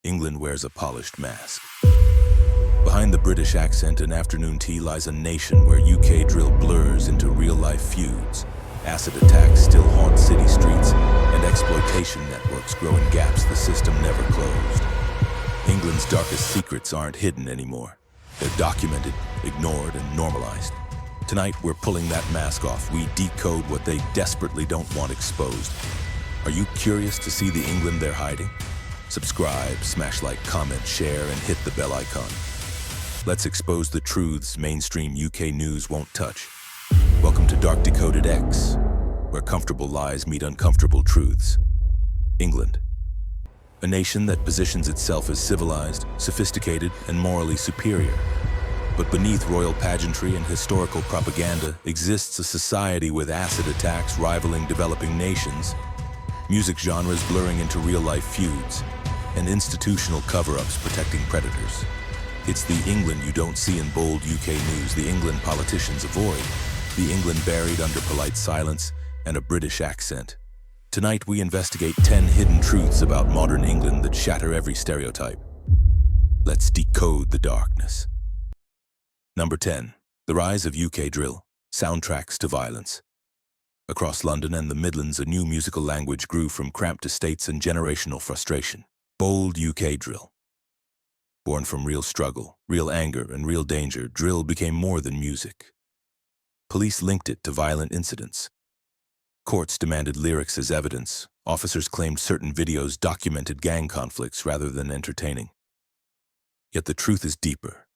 England wears a polished mask. Behind the British accent and afternoon tea lies a nation where UK drill blurs into real-life feuds. Acid attacks still haunt city streets, and exploitation networks grow in gaps the system never closed. England's darkest secrets aren't hidden anymore. They're documented, ignored, and normalized. Tonight, we're pulling that mask off. We decode what they desperately don't want exposed. Are you curious to see the England they're hiding? Subscribe, smash like, comment, share, and hit the bell icon. Let's expose the truths mainstream UK news won't touch. Welcome to Dark Decoded X, where comfortable lies meet uncomfortable truths. England. A nation that positions itself as civilized, sophisticated, and morally superior. But beneath royal pageantry and historical propaganda exists a society with acid attacks rivaling developing nations, music genres blurring into real-life feuds, and institutional cover-ups protecting predators. It's the England you don't see in bold UK news, the England politicians avoid, the England buried under polite silence and a British accent. Tonight we investigate 10 hidden truths about modern England that shatter every stereotype. Let's decode the darkness. Number 10. The rise of UK drill, soundtracks to violence. Across London and the Midlands, a new musical language grew from cramped estates and generational frustration. Bold UK drill. Born from real struggle, real anger, and real danger, drill became more than music. Police linked it to violent incidents. Courts demanded lyrics as evidence. Officers claimed certain videos documented gang conflicts rather than entertaining. Yet the truth is deeper.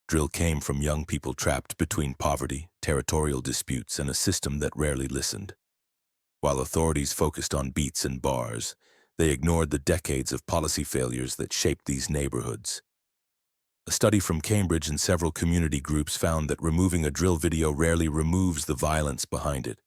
Drill came from young people trapped between poverty, territorial disputes, and a system that rarely listened. While authorities focused on beats and bars, they ignored the decades of policy failures that shaped these neighborhoods. A study from Cambridge and several community groups found that removing a drill video rarely removes the violence behind it.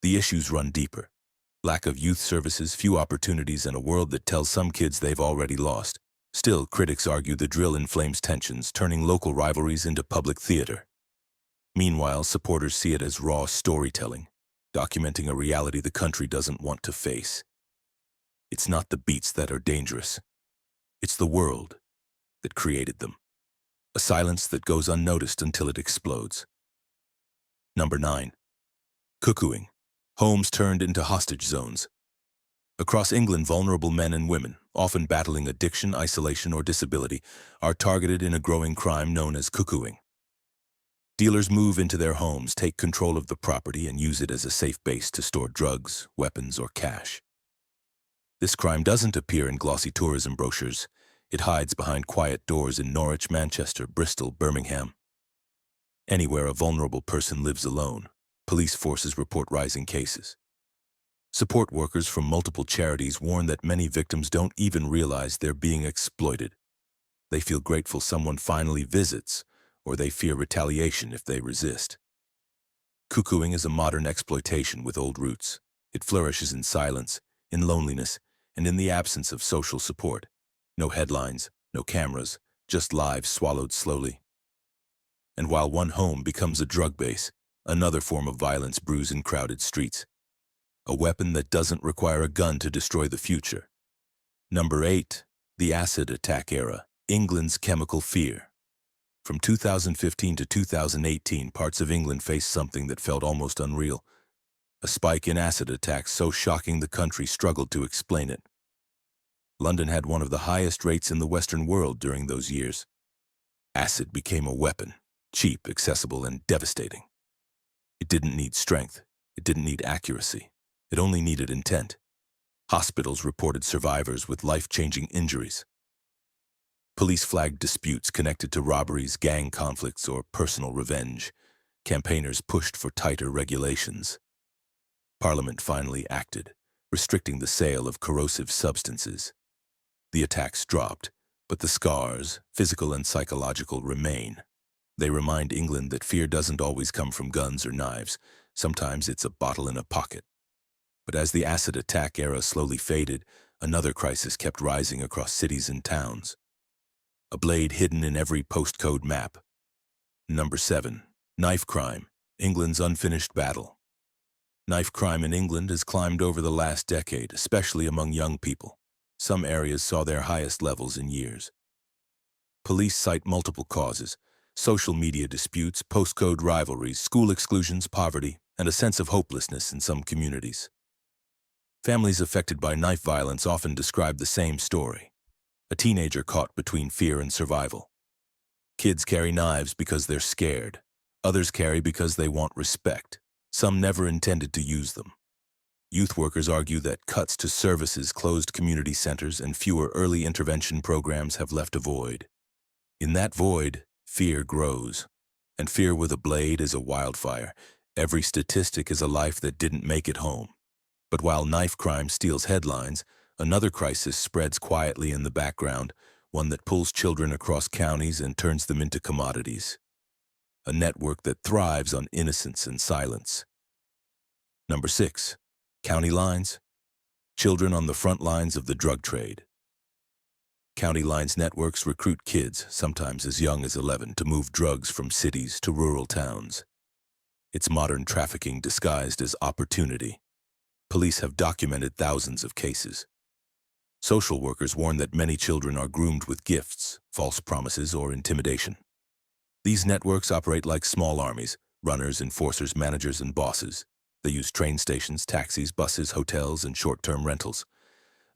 The issues run deeper. Lack of youth services, few opportunities, and a world that tells some kids they've already lost. Still, critics argue the drill inflames tensions, turning local rivalries into public theater. Meanwhile, supporters see it as raw storytelling, documenting a reality the country doesn't want to face. It's not the beats that are dangerous. It's the world that created them. A silence that goes unnoticed until it explodes. Number 9. Cuckooing. Homes turned into hostage zones. Across England, vulnerable men and women, often battling addiction, isolation, or disability, are targeted in a growing crime known as cuckooing. Dealers move into their homes, take control of the property, and use it as a safe base to store drugs, weapons, or cash. This crime doesn't appear in glossy tourism brochures. It hides behind quiet doors in Norwich, Manchester, Bristol, Birmingham. Anywhere a vulnerable person lives alone, police forces report rising cases. Support workers from multiple charities warn that many victims don't even realize they're being exploited. They feel grateful someone finally visits, or they fear retaliation if they resist. Cuckooing is a modern exploitation with old roots. It flourishes in silence, in loneliness, and in the absence of social support. No headlines, no cameras, just lives swallowed slowly. And while one home becomes a drug base, another form of violence brews in crowded streets. A weapon that doesn't require a gun to destroy the future. Number 8. The acid attack era, England's chemical fear. From 2015 to 2018, parts of England faced something that felt almost unreal. A spike in acid attacks so shocking the country struggled to explain it. London had one of the highest rates in the Western world during those years. Acid became a weapon, cheap, accessible, and devastating. It didn't need strength. It didn't need accuracy. It only needed intent. Hospitals reported survivors with life-changing injuries. Police flagged disputes connected to robberies, gang conflicts, or personal revenge. Campaigners pushed for tighter regulations. Parliament finally acted, restricting the sale of corrosive substances. The attacks dropped, but the scars, physical and psychological, remain. They remind England that fear doesn't always come from guns or knives. Sometimes it's a bottle in a pocket. But as the acid attack era slowly faded, another crisis kept rising across cities and towns. A blade hidden in every postcode map. Number 7. Knife crime, England's unfinished battle. Knife crime in England has climbed over the last decade, especially among young people. Some areas saw their highest levels in years. Police cite multiple causes: social media disputes, postcode rivalries, school exclusions, poverty, and a sense of hopelessness in some communities. Families affected by knife violence often describe the same story: a teenager caught between fear and survival. Kids carry knives because they're scared. Others carry because they want respect. Some never intended to use them. Youth workers argue that cuts to services, closed community centers, and fewer early intervention programs have left a void. In that void, fear grows. And fear with a blade is a wildfire. Every statistic is a life that didn't make it home. But while knife crime steals headlines, another crisis spreads quietly in the background, one that pulls children across counties and turns them into commodities. A network that thrives on innocence and silence. Number 6. County lines. Children on the front lines of the drug trade. County lines networks recruit kids, sometimes as young as 11, to move drugs from cities to rural towns. It's modern trafficking disguised as opportunity. Police have documented thousands of cases. Social workers warn that many children are groomed with gifts, false promises, or intimidation. These networks operate like small armies: runners, enforcers, managers, and bosses. They use train stations, taxis, buses, hotels, and short-term rentals.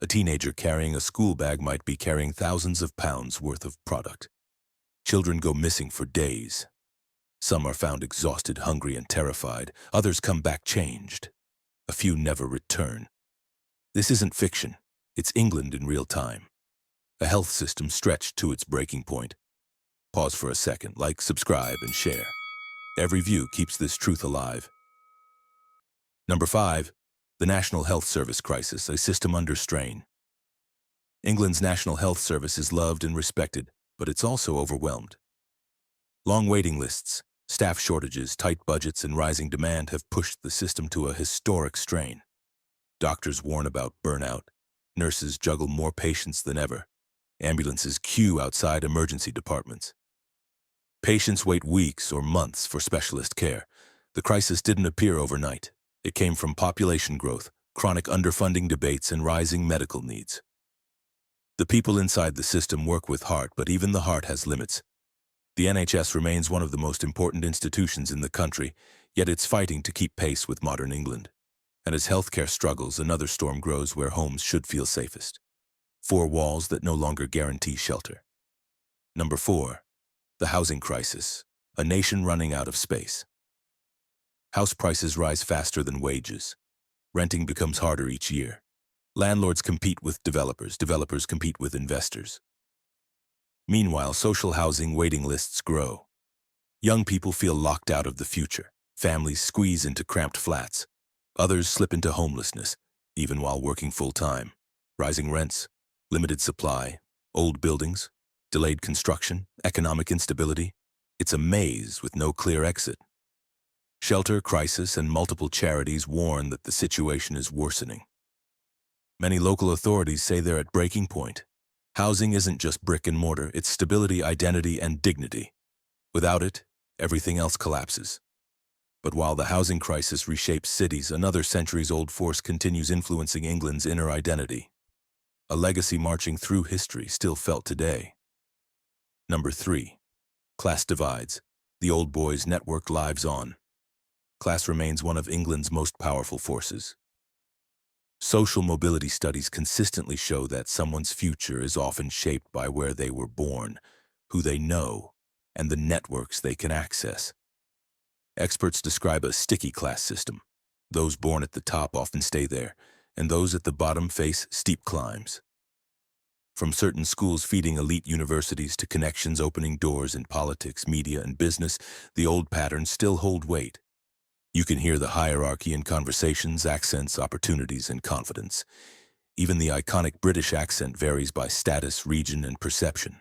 A teenager carrying a school bag might be carrying thousands of pounds worth of product. Children go missing for days. Some are found exhausted, hungry, and terrified. Others come back changed. A few never return. This isn't fiction. It's England in real time. A health system stretched to its breaking point. Pause for a second, like, subscribe, and share. Every view keeps this truth alive. Number 5. The National Health Service crisis, a system under strain. England's National Health Service is loved and respected, but it's also overwhelmed. Long waiting lists, staff shortages, tight budgets, and rising demand have pushed the system to a historic strain. Doctors warn about burnout. Nurses juggle more patients than ever. Ambulances queue outside emergency departments. Patients wait weeks or months for specialist care. The crisis didn't appear overnight. It came from population growth, chronic underfunding debates, and rising medical needs. The people inside the system work with heart, but even the heart has limits. The NHS remains one of the most important institutions in the country, yet it's fighting to keep pace with modern England. And as healthcare struggles, another storm grows where homes should feel safest. 4 walls that no longer guarantee shelter. Number 4. The housing crisis, a nation running out of space. House prices rise faster than wages. Renting becomes harder each year. Landlords compete with developers. Developers compete with investors. Meanwhile, social housing waiting lists grow. Young people feel locked out of the future. Families squeeze into cramped flats. Others slip into homelessness, even while working full-time. Rising rents, limited supply, old buildings, delayed construction, economic instability. It's a maze with no clear exit. Shelter, crisis, and multiple charities warn that the situation is worsening. Many local authorities say they're at breaking point. Housing isn't just brick and mortar, it's stability, identity, and dignity. Without it, everything else collapses. But while the housing crisis reshapes cities, another centuries-old force continues influencing England's inner identity. A legacy marching through history, still felt today. Number 3. Class divides. The old boys' network lives on. Class remains one of England's most powerful forces. Social mobility studies consistently show that someone's future is often shaped by where they were born, who they know, and the networks they can access. Experts describe a sticky class system. Those born at the top often stay there, and those at the bottom face steep climbs. From certain schools feeding elite universities to connections opening doors in politics, media, and business, the old patterns still hold weight. You can hear the hierarchy in conversations, accents, opportunities, and confidence. Even the iconic British accent varies by status, region, and perception.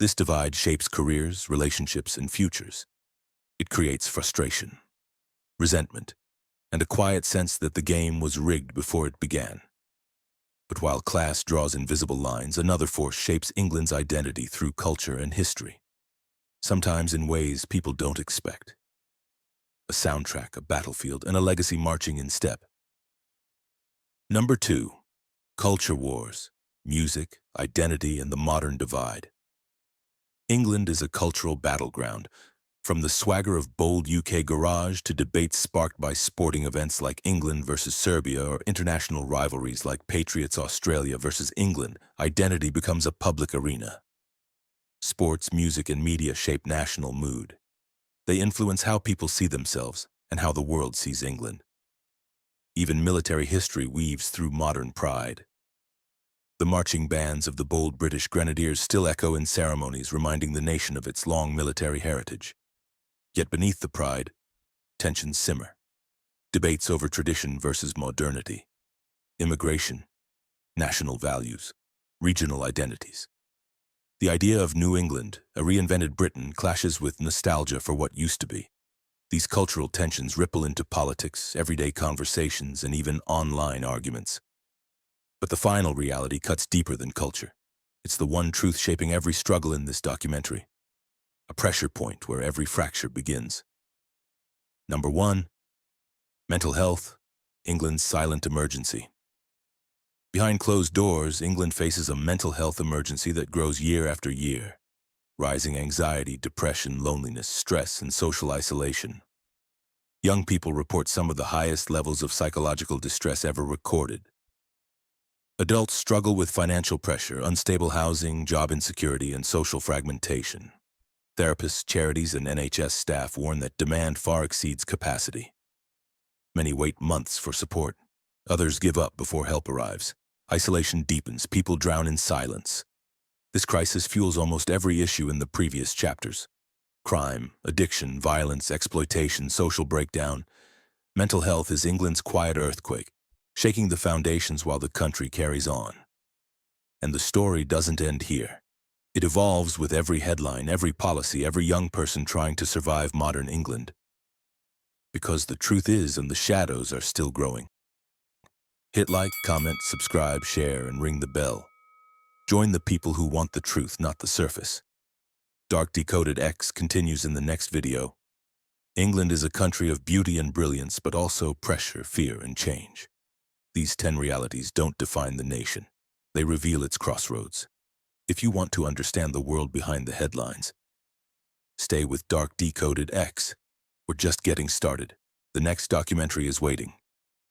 This divide shapes careers, relationships, and futures. It creates frustration, resentment, and a quiet sense that the game was rigged before it began. But while class draws invisible lines, another force shapes England's identity through culture and history, sometimes in ways people don't expect. A soundtrack, a battlefield, and a legacy marching in step. Number 2. Culture wars. music, identity, and the modern divide. England is a cultural battleground, from the swagger of bold UK garage to debates sparked by sporting events like England versus Serbia or international rivalries like Patriots Australia versus England. Identity becomes a public arena. Sports, music, and media shape national mood. They influence how people see themselves and how the world sees England. Even military history weaves through modern pride. The marching bands of the bold British Grenadiers still echo in ceremonies reminding the nation of its long military heritage. Yet beneath the pride, tensions simmer. Debates over tradition versus modernity, immigration, national values, regional identities. The idea of New England, a reinvented Britain, clashes with nostalgia for what used to be. These cultural tensions ripple into politics, everyday conversations, and even online arguments. But the final reality cuts deeper than culture. It's the one truth shaping every struggle in this documentary. A pressure point where every fracture begins. Number 1. Mental health, England's silent emergency. Behind closed doors, England faces a mental health emergency that grows year after year. Rising anxiety, depression, loneliness, stress, and social isolation. Young people report some of the highest levels of psychological distress ever recorded. Adults struggle with financial pressure, unstable housing, job insecurity, and social fragmentation. Therapists, charities, and NHS staff warn that demand far exceeds capacity. Many wait months for support. Others give up before help arrives. Isolation deepens, people drown in silence. This crisis fuels almost every issue in the previous chapters. Crime, addiction, violence, exploitation, social breakdown. Mental health is England's quiet earthquake, shaking the foundations while the country carries on. And the story doesn't end here. It evolves with every headline, every policy, every young person trying to survive modern England. Because the truth is, and the shadows are still growing. Hit like, comment, subscribe, share, and ring the bell. Join the people who want the truth, not the surface. Dark Decoded X continues in the next video. England is a country of beauty and brilliance, but also pressure, fear, and change. These 10 realities don't define the nation. They reveal its crossroads. If you want to understand the world behind the headlines, stay with Dark Decoded X. We're just getting started. The next documentary is waiting.